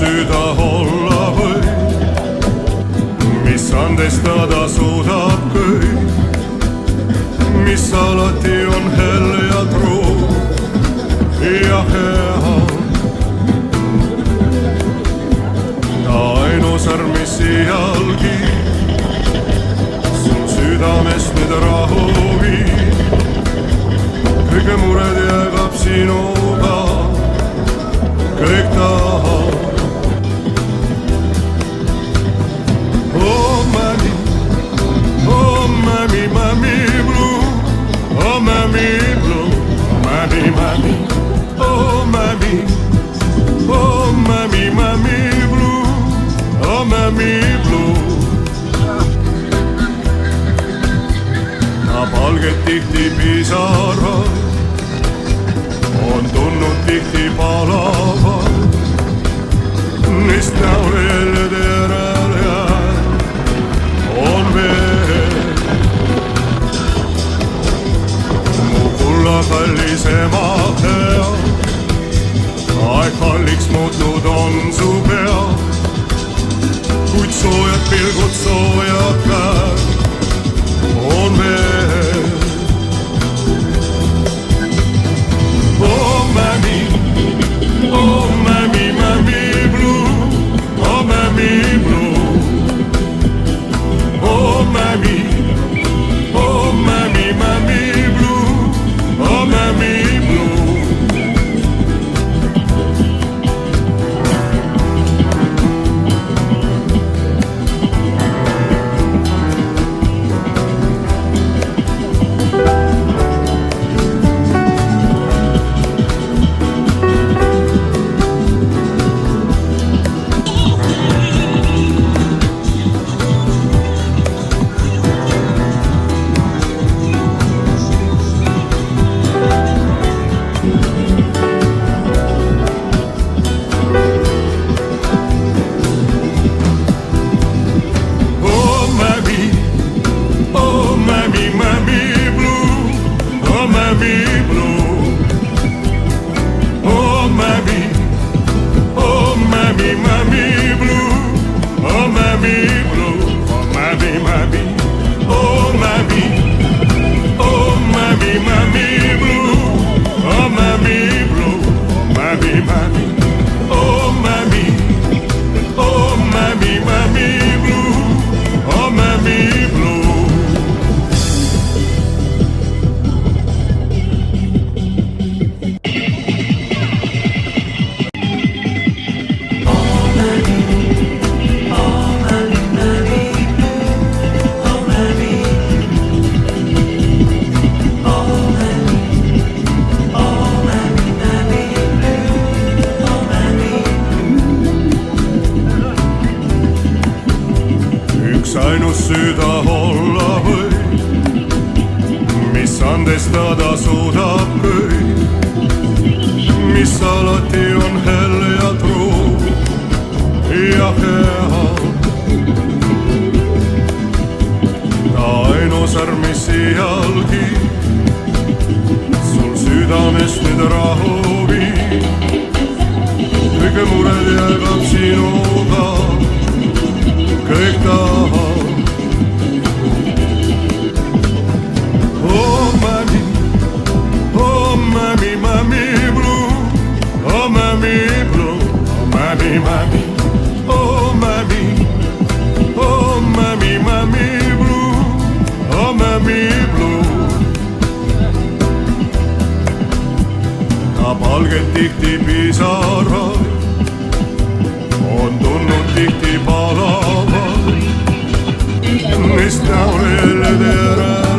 süda olla võib, mis andestada suudab kõik, mis alati on hell ja truu ja hea. Ta ainus arm, mis iialgi sul südamest nüüd rahu viib, kõige mured jääb sinuga, kõik tahab. Oh mammy, oh mammy, mammy blue, oh mammy blue, mammy, mammy, oh mammy, oh mammy, mammy blue, oh mammy blue. Ta palged tihti pisarad, on tundnud tihti palavad, neist näole jäljede järel jääb, on veel. Mu kulla kallis ema hea, aeg kalliks muutnud on su pea, kuid soojad pilgud, soojad käed on veel. Oh mammy, oh mammy, mammy blue, oh mammy blue, oh mammy, oh mammy, mammy blue, oh mammy blue. Ainus süda olla võib, mis andestada suudab kõik, mis alati on hell ja truu ja hea. Ta ainus arm, mis iialgi sul südamest nüüd rahu viib, kõige mured jääb sinuga, kõik tahab. Oh mammy, oh mammy, mammy blue, oh mammy blue, oh mammy, mammy, oh mammy, oh mammy, mammy blue, oh mammy blue. Ta palged tihti pisarad, on tundnud tihti palavad, neist näole jäljede järel